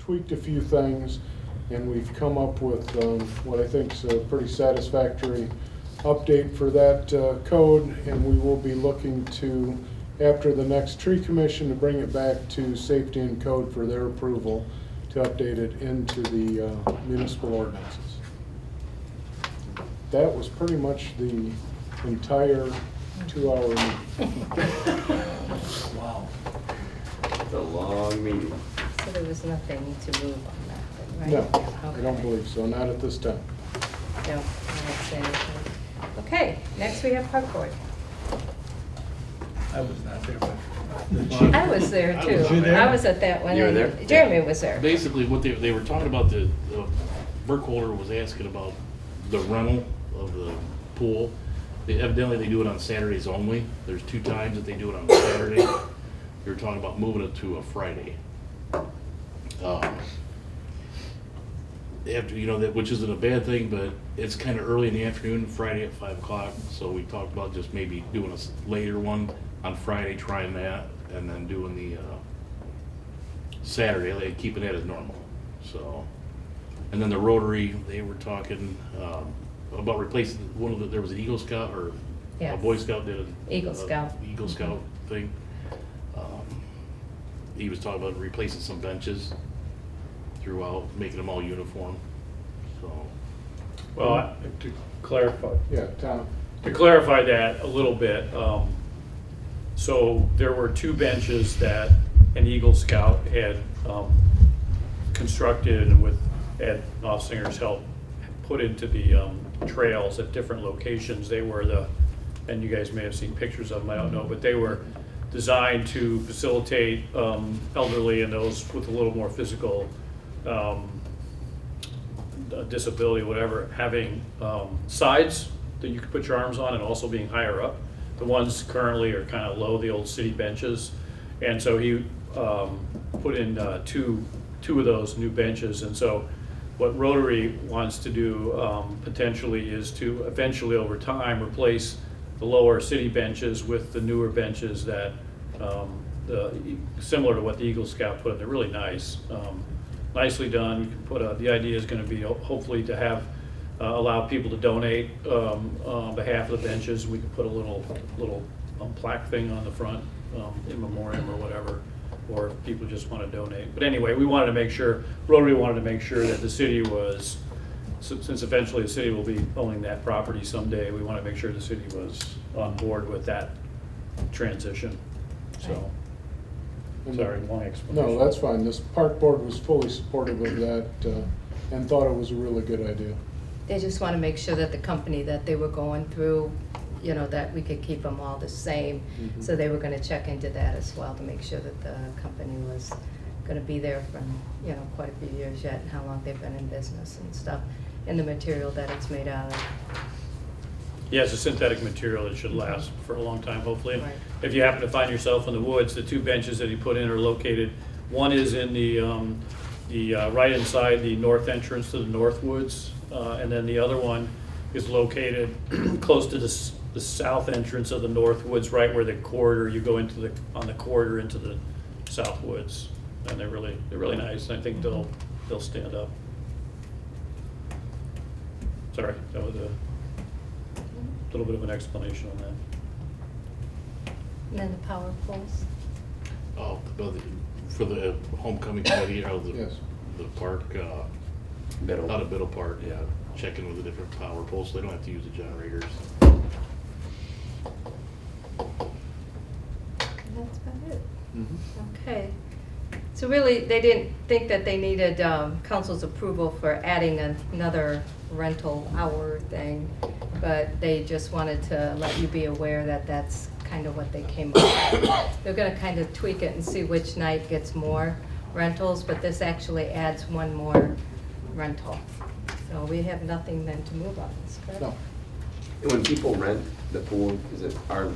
tweaked a few things, and we've come up with what I think is a pretty satisfactory update for that code, and we will be looking to, after the next tree commission, to bring it back to safety and code for their approval to update it into the municipal ordinances. That was pretty much the entire 2-hour meeting. Wow. It's a long meeting. So there was nothing to move on that, right? No, I Okay. don't believe so, not at this time. No, I don't say anything. Okay, next we have park board. I was not there, but. I was there too. Was you there? I was at that one. You were and there? Jeremy was there. Basically, what they were talking about, the Burkholder was asking about the rental of the pool. Evidently, they do it on Saturdays only. There's 2 times that they do it on Saturday. They were talking about moving it to a Friday. After, which isn't a bad thing, but it's kind of early in the afternoon, Friday at 5 o'clock. So we talked about just maybe doing a later one on Friday, trying that, and then doing the Saturday, like keeping that as normal. So, and then the Rotary, they were talking about replacing there was an Eagle Scout or a Yes. Boy Scout did an Eagle Scout. Eagle Scout thing. He was talking about replacing some benches throughout, making them all uniform. So, Well, to clarify, Yeah, Tom. that a little bit, so there were 2 benches that an Eagle Scout had constructed and with Ed Knopfsinger's help put into the trails at different locations. They were and you guys may have seen pictures of them, I don't know, but they were designed to facilitate elderly and those with a little more physical disability, whatever, having sides that you could put your arms on and also being higher up. The ones currently are kind of low, the old city benches. And so he put in two of those new benches. And so what Rotary wants to do potentially is to eventually over time replace the lower city benches with the newer benches that similar to what the Eagle Scout put in. They're really nice. Nicely done. You can put the idea is going to be hopefully to have allow people to donate on behalf of the benches. We could put a little plaque thing on the front, in memoriam or whatever, or if people just want to donate. But anyway, we wanted to make sure, Rotary wanted to make sure that the city was, since eventually the city will be owning that property someday, we want to make sure the city was on board with that transition. So, sorry, long explanation. No, that's fine. This park board was fully supportive of that and thought it was a really good idea. They just want to make sure that the company that they were going through, that we could keep them all the same. Mhm. So they were going to check into that as well to make sure that the company was going to be there for, quite a few years yet and how long they've been in business and stuff, and the material that it's made out of. Yeah, it's a synthetic material that should last for a long time, hopefully. And Right. if you happen to find yourself in the woods, the 2 benches that he put in are located, one is in the right inside the north entrance to the North Woods, and then the other one is located close to the south entrance of the North Woods, right where the corridor, you go on the corridor into the South Woods. And they're really nice, and I think they'll stand up. Sorry, that was a little bit of an explanation on that. And then the power poles. oh, for the homecoming committee, or Yes. the park, Middle. out of Middle Park, yeah, checking with the different power poles, so they don't have to use the generators. And that's about it. Mhm. Okay. So really, they didn't think that they needed council's approval for adding another rental hour thing, but they just wanted to let you be aware that that's kind of what they came up with. They're gonna kind of tweak it and see which night gets more rentals, but this actually adds one more rental. So we have nothing then to move on, is correct? No. And when people rent the pool, is it our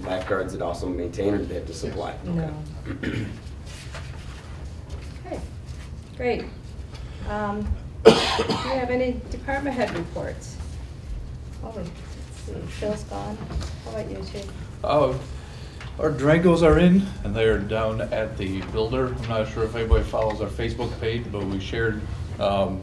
lifeguards that also maintain, or do they have to supply? No. Okay, great. Do you have any department head reports? Oh, let's see, Phil's gone. How about you, Chief? Oh, Our Dragos are in, and they're down at the builder. I'm not sure if anybody follows our Facebook page, but we shared, kind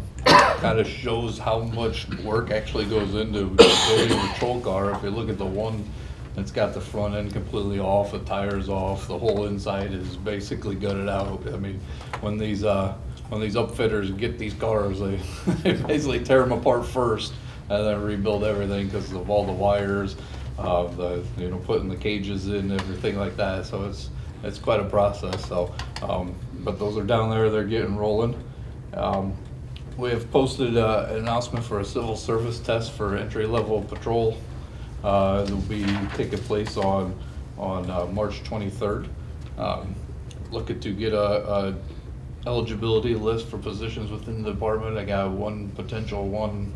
of shows how much work actually goes into building a patrol car. If you look at the one that's got the front end completely off, the tires off, the whole inside is basically gutted out. I mean, when these upfitters get these cars, they basically tear them apart first and then rebuild everything because of all the wires, putting the cages in, everything like that. So it's quite a process. So, but those are down there. They're getting rolling. We have posted an announcement for a civil service test for entry-level patrol. It'll be taking place on March 23rd. Looking to get a eligibility list for positions within the department. I got one potential one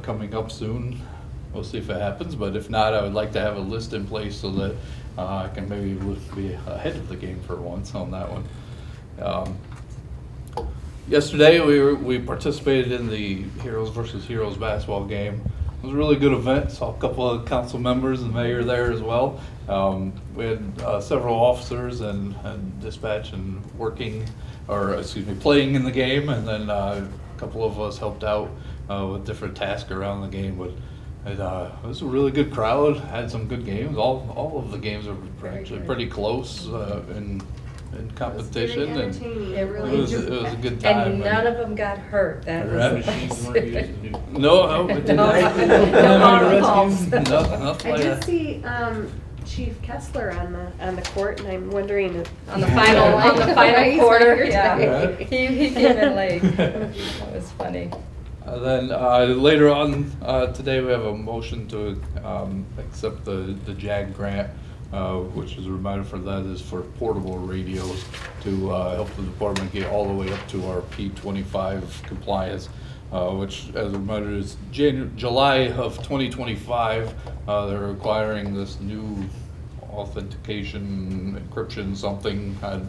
coming up soon. We'll see if it happens, but if not, I would like to have a list in place so that I can maybe be ahead of the game for once on that one. Yesterday, we participated in the Heroes versus Heroes basketball game. It was a really good event. Saw a couple of council members and mayor there as well. We had several officers and dispatch and playing in the game, and then a couple of us helped out with different tasks around the game. But it was a really good crowd. Had some good games. All of the games are actually pretty close in competition, and It really it was a good time. And none of them got hurt. That Red was machines weren't used to do. No, it didn't. No auto calls. Nothing I like did that. see Chief Kessler on the court, and I'm wondering if On the final quarter, He's yeah. here He came in late. That was funny. Then later on today, we have a motion to accept the JAG grant, which is a reminder for that is for portable radios to help the department get all the way up to our P25 compliance, which, as a reminder, is July of 2025. They're requiring this new authentication, encryption, something. I'm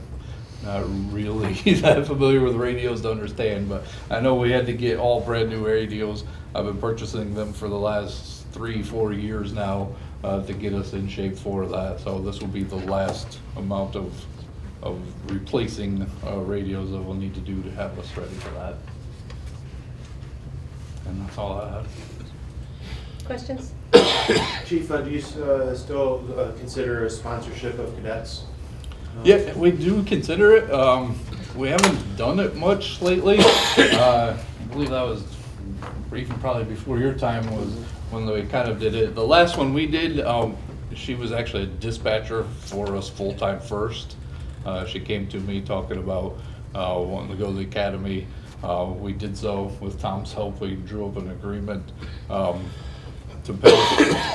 not really that familiar with radios to understand, but I know we had to get all brand new radios. I've been purchasing them for the last 3-4 years now to get us in shape for that. So this will be the last amount of replacing radios that we'll need to do to have us ready for that. And that's all I have. Questions? Chief, do you still consider a sponsorship of cadets? Yeah, we do consider it. We haven't done it much lately. I believe that was even probably before your time was when we kind of did it. The last one we did, she was actually a dispatcher for us full-time first. She came to me talking about wanting to go to the academy. We did so with Tom's help. We drew up an agreement to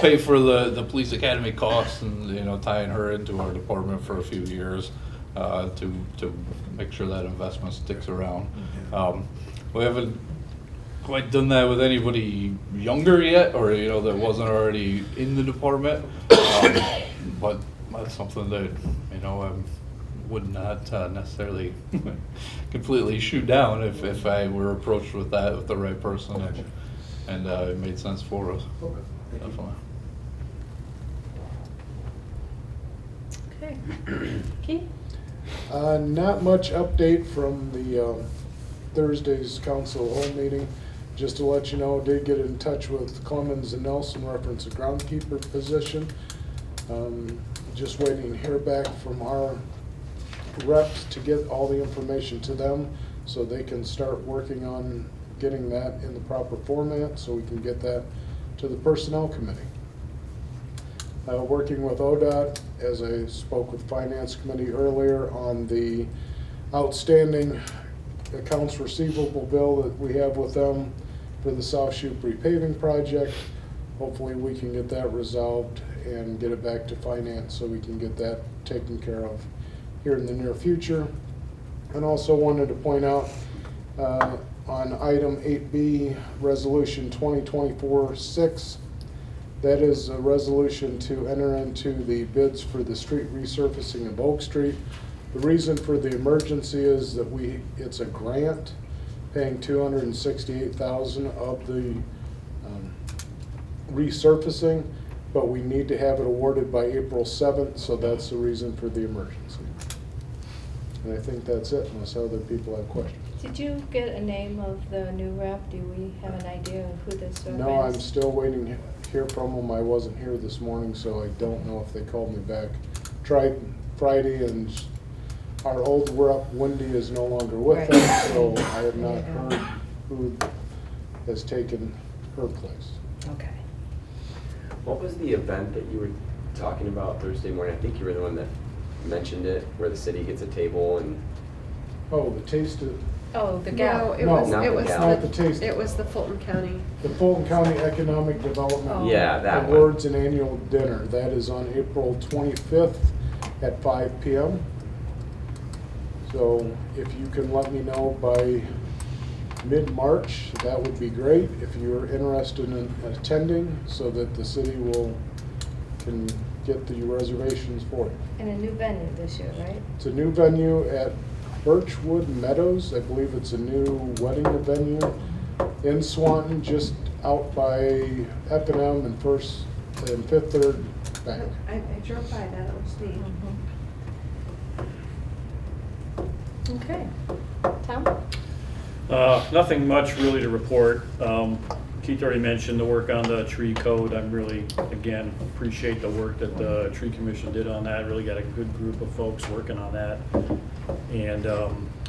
pay for the police academy costs, and tying her into our department for a few years to make sure that investment sticks around. We haven't quite done that with anybody younger yet, or that wasn't already in the department. But that's something that I would not necessarily completely shoot down if I were approached with that with the right person, and it made sense for us. Okay. Thank you. Definitely. Okay. Keith? Not much update from the Thursday's council home meeting. Just to let you know, did get in touch with Clemens and Nelson reference a groundskeeper position. Just waiting to hear back from our reps to get all the information to them so they can start working on getting that in the proper format so we can get that to the personnel committee. Working with ODOT, as I spoke with Finance Committee earlier on the outstanding accounts receivable bill that we have with them for the South Shoot repaving project. Hopefully we can get that resolved and get it back to finance so we can get that taken care of here in the near future. And also wanted to point out on item 8B, resolution 2024-6, that is a resolution to enter into the bids for the street resurfacing of Oak Street. The reason for the emergency is that it's a grant paying $268,000 of the resurfacing, but we need to have it awarded by April 7th, so that's the reason for the emergency. And I think that's it, unless other people have questions. Did you get a name of the new rep? Do we have an idea of who this rep is? No, I'm still waiting to hear from them. I wasn't here this morning, so I don't know if they called me back. Tried Friday, and our old rep, Wendy, is no longer with Right. us, so I have not Yeah. heard who has taken her place. Okay. What was the event that you were talking about Thursday morning? I think you were the one that mentioned it, where the city gets a table and, Oh, the taste of, Oh, the No, gal. it No, was, not it the was, gal. Not the taste. it was the Fulton County. the Fulton County Economic Development Oh. yeah, that one. Awards and Annual Dinner. That is on April 25th at 5 p.m. So if you can let me know by mid-March, that would be great, if you're interested in attending, so that the city can get the reservations for you. In a new venue this year, right? It's a new venue at Birchwood Meadows. I believe it's a new wedding venue in Swanton, just out by F&M and First and Fifth Third Bank. I drove by that, it was neat. Okay. Tom? Nothing much really to report. Keith already mentioned the work on the tree code. I'm really, again, appreciate the work that the tree commission did on that. Really got a good group of folks working on that. And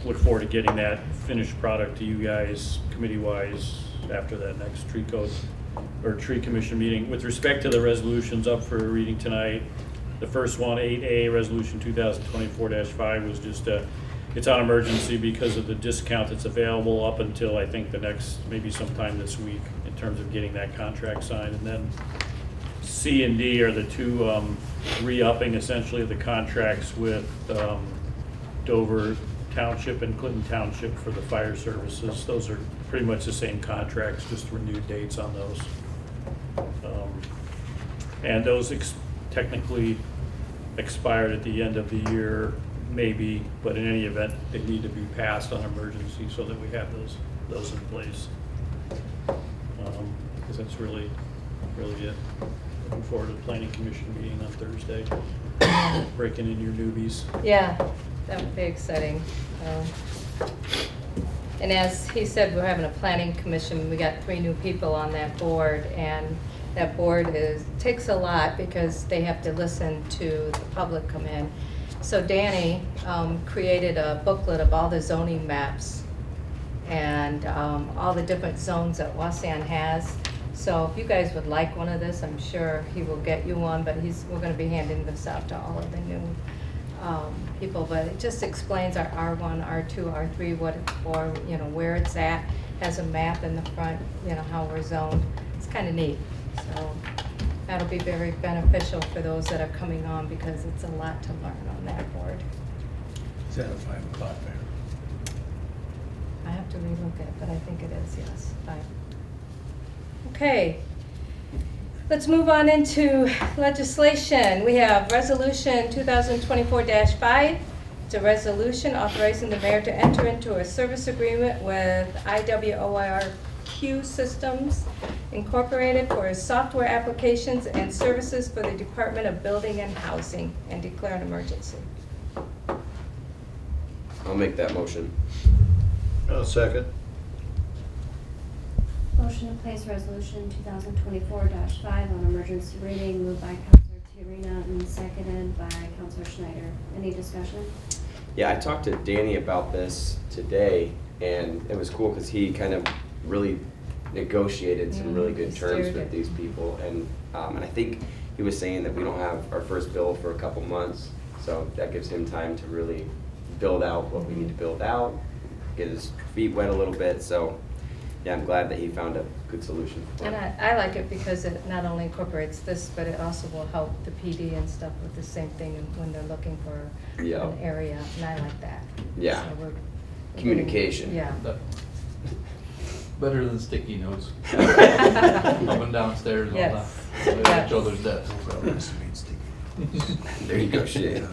look forward to getting that finished product to you guys committee-wise after that next tree code or tree commission meeting. With respect to the resolutions up for reading tonight, the first one, 8A, Resolution 2024-5, was just it's on emergency because of the discount that's available up until, I think, the next, maybe sometime this week, in terms of getting that contract signed. And then C and D are the two re-upping essentially of the contracts with Dover Township and Clinton Township for the fire services. Those are pretty much the same contracts, just renewed dates on those. And those technically expired at the end of the year, maybe, but in any event, they need to be passed on emergency so that we have those in place. Because that's really it. Looking forward to the planning commission meeting on Thursday, breaking in your newbies. Yeah, that would be exciting. And as he said, we're having a planning commission. We got 3 new people on that board, and that board takes a lot because they have to listen to the public come in. So Danny created a booklet of all the zoning maps and all the different zones that Wauseon has. So if you guys would like one of this, I'm sure he will get you one, but we're going to be handing this out to all of the new people. But it just explains our R1, R2, R3, what it's for, where it's at, has a map in the front, how we're zoned. It's kind of neat. So that'll be very beneficial for those that are coming on because it's a lot to learn on that board. Is that at 5 o'clock there? I have to relook it, but I think it is, yes, 5. Okay. Let's move on into legislation. We have Resolution 2024-5. It's a resolution authorizing the mayor to enter into a service agreement with IWORQ Systems Incorporated for software applications and services for the Department of Building and Housing and declare an emergency. I'll make that motion. Second. Motion to place resolution 2024-5 on emergency reading, moved by Counselor Tiarena and seconded by Counselor Schneider. Any discussion? Yeah, I talked to Danny about this today, and it was cool because he kind of really negotiated some really good He terms steered with it. these people, and I think he was saying that we don't have our first bill for a couple months, so that gives him time to really build out what we need to build out, get his feet wet a little bit, so yeah, I'm glad that he found a good solution. And I like it because it not only incorporates this, but it also will help the PD and stuff with the same thing when they're looking for Yeah. an area, and I like that. Yeah. So we're Communication. Yeah. Better than sticky notes. Going downstairs and all that. Yes. At Yes. each other's desks, so. There you go, shit.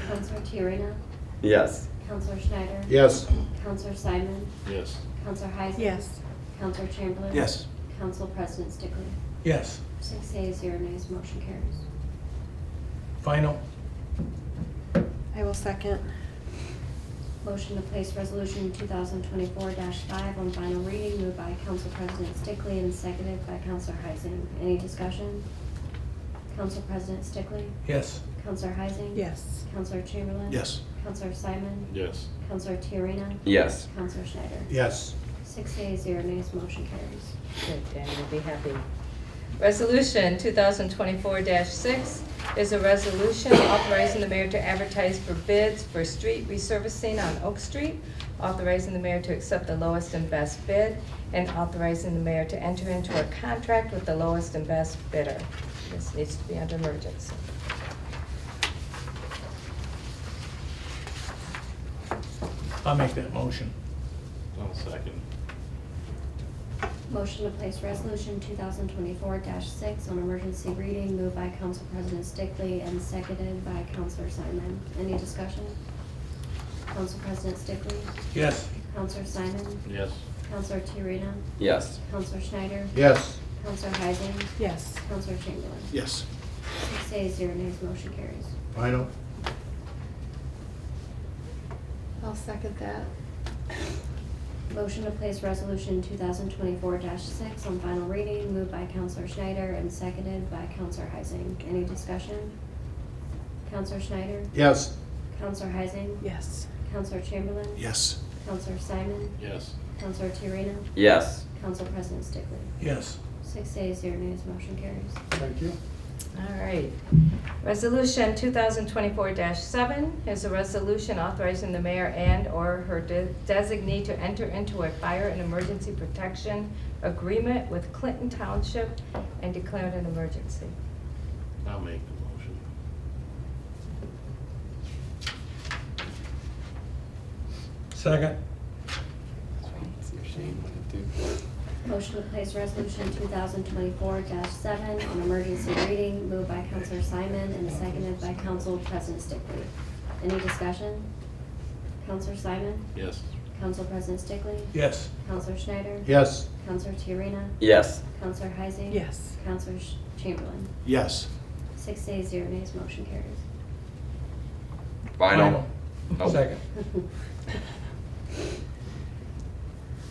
Counselor Tiarena? Yes. Counselor Schneider? Yes. Counselor Simon? Yes. Counselor Heisler? Yes. Counselor Chamberlain? Yes. Council President Stickley? Yes. 6 yeas, 0 nays, motion carries. Final. I will second. Motion to place resolution 2024-5 on final reading, moved by Council President Stickley and seconded by Councilor Heising. Any discussion? Council President Stickley? Yes. Councilor Heising? Yes. Councilor Chamberlain? Yes. Councilor Simon? Yes. Councilor Tiarena? Yes. Councilor Schneider? Yes. 6 yeas, 0 nays, motion carries. Good, Dan, you'll be happy. Resolution 2024-6 is a resolution authorizing the mayor to advertise for bids for street resurfacing on Oak Street, authorizing the mayor to accept the lowest and best bid, and authorizing the mayor to enter into a contract with the lowest and best bidder. This needs to be under emergency. I'll make that motion. I'll second. Motion to place resolution 2024-6 on emergency reading, moved by Council President Stickley and seconded by Councilor Simon. Any discussion? Council President Stickley? Yes. Councilor Simon? Yes. Councilor Tiarena? Yes. Councilor Schneider? Yes. Councilor Heising? Yes. Councilor Chamberlain? Yes. 6 yeas, 0 nays, motion carries. Final. I'll second that. Motion to place resolution 2024-6 on final reading, moved by Councilor Schneider and seconded by Councilor Heising. Any discussion? Councilor Schneider? Yes. Councilor Heising? Yes. Councilor Chamberlain? Yes. Councilor Simon? Yes. Councilor Tiarena? Yes. Council President Stickley? Yes. 6 yeas, 0 nays, motion carries. Thank you. All right. Resolution 2024-7 is a resolution authorizing the mayor and/or her designee to enter into a fire and emergency protection agreement with Clinton Township and declaring an emergency. I'll make the motion. Second. Motion to place resolution 2024-7 on emergency reading, moved by Councilor Simon and seconded by Council President Stickley. Any discussion? Councilor Simon? Yes. Council President Stickley? Yes. Councilor Schneider? Yes. Councilor Tiarena? Yes. Councilor Heising? Yes. Councilor Chamberlain? Yes. 6 yeas, 0 nays, motion carries. Final. Oh. Second.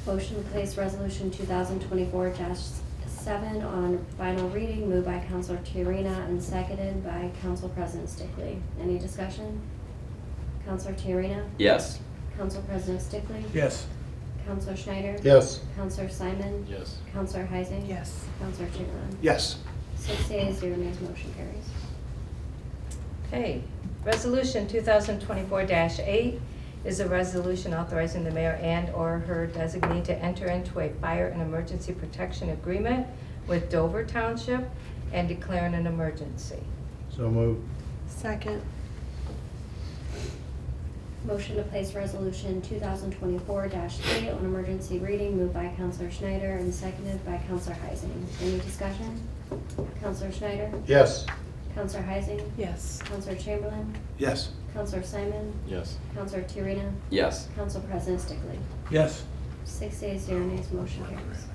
Motion to place resolution 2024-7 on final reading, moved by Councilor Tiarena and seconded by Council President Stickley. Any discussion? Councilor Tiarena? Yes. Council President Stickley? Yes. Councilor Schneider? Yes. Councilor Simon? Yes. Councilor Heising? Yes. Councilor Chamberlain? Yes. 6 yeas, 0 nays, motion carries. Okay. Resolution 2024-8 is a resolution authorizing the mayor and/or her designee to enter into a fire and emergency protection agreement with Dover Township and declaring an emergency. So moved. Second. Motion to place resolution 2024-8 on emergency reading, moved by Councilor Schneider and seconded by Councilor Heising. Any discussion? Councilor Schneider? Yes. Councilor Heising? Yes. Councilor Chamberlain? Yes. Councilor Simon? Yes. Councilor Tiarena? Yes. Council President Stickley? Yes. 6 yeas, 0 nays, motion carries.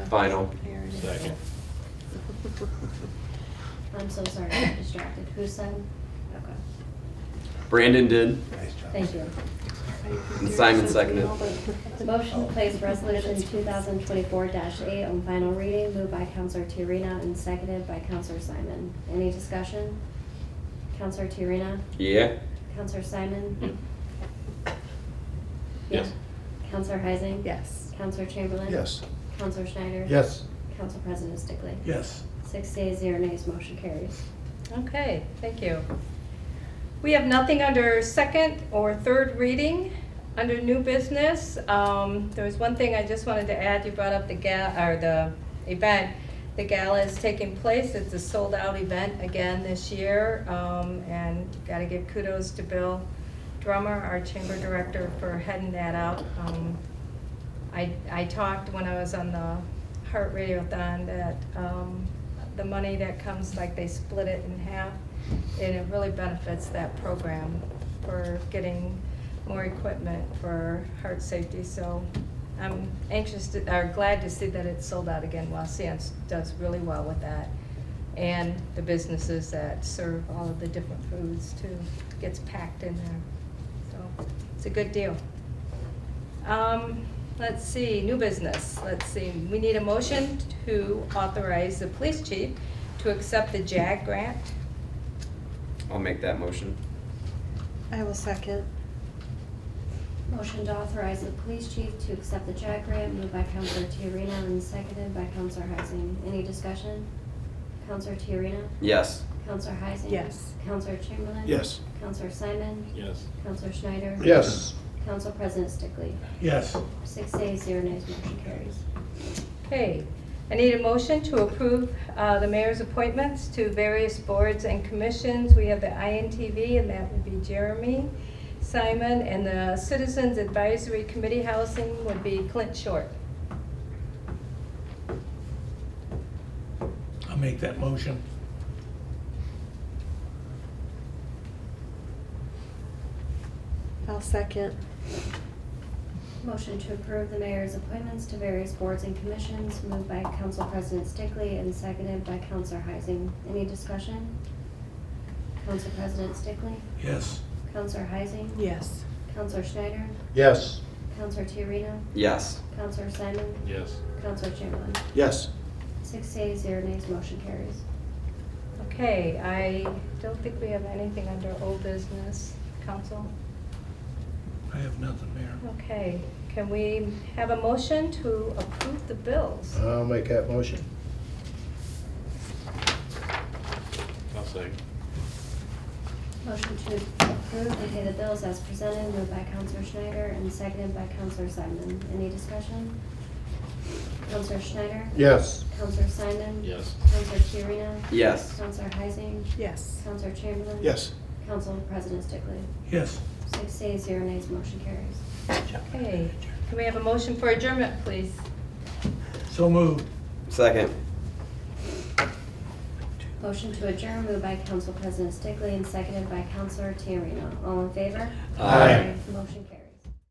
Final. I already did Second. that. I'm so sorry, I got distracted. Who said? Okay, Brandon did. thank you. And Simon seconded. Motion to place resolution 2024-8 on final reading, moved by Councilor Tiarena and seconded by Councilor Simon. Any discussion? Councilor Tiarena? Yeah. Councilor Simon? Yes. Councilor Heising? Yes. Councilor Chamberlain? Yes. Councilor Schneider? Yes. Council President Stickley? Yes. 6 yeas, 0 nays, motion carries. Okay, thank you. We have nothing under second or third reading. Under new business, there was one thing I just wanted to add. You brought up the event. The gala is taking place. It's a sold-out event again this year, and got to give kudos to Bill Drummer, our chamber director, for heading that out. I talked when I was on the Heart Radiothon that the money that comes, like they split it in half, and it really benefits that program for getting more equipment for heart safety. So I'm anxious to, or glad to see that it's sold out again. Wauseon does really well with that. And the businesses that serve all of the different foods too, gets packed in there. So it's a good deal. Let's see, new business. Let's see, we need a motion to authorize the police chief to accept the JAG grant. I'll make that motion. I will second. Motion to authorize the police chief to accept the JAG grant, moved by Counselor Tiarena and seconded by Counselor Heising. Any discussion? Counselor Tiarena? Yes. Counselor Heising? Yes. Counselor Chamberlain? Yes. Counselor Simon? Yes. Counselor Schneider? Yes. Council President Stickley? Yes. 6 ayes, 0 nays, motion carries. Okay, I need a motion to approve the mayor's appointments to various boards and commissions. We have the INTV, and that would be Jeremy Simon, and the Citizens Advisory Committee Housing would be Clint Short. I'll make that motion. I'll second. Motion to approve the mayor's appointments to various boards and commissions, moved by Council President Stickley and seconded by Councilor Heising. Any discussion? Council President Stickley? Yes. Councilor Heising? Yes. Councilor Schneider? Yes. Councilor Tiarena? Yes. Councilor Simon? Yes. Councilor Chamberlain? Yes. 6 ayes, 0 nays, motion carries. Okay, I don't think we have anything under old business, council. I have nothing, Mayor. Okay, can we have a motion to approve the bills? I'll make that motion. I'll second. Motion to approve and pay the bills as presented, moved by Councilor Schneider and seconded by Councilor Simon. Any discussion? Councilor Schneider? Yes. Councilor Simon? Yes. Councilor Tiarena? Yes. Councilor Heising? Yes. Councilor Chamberlain? Yes. Council President Stickley? Yes. 6 ayes, 0 nays, motion carries. Okay, can we have a motion for adjournment, please? So moved. Second. Motion to adjourn, moved by Council President Stickley and seconded by Councilor Tiarena. All in favor? Aye. Motion carries.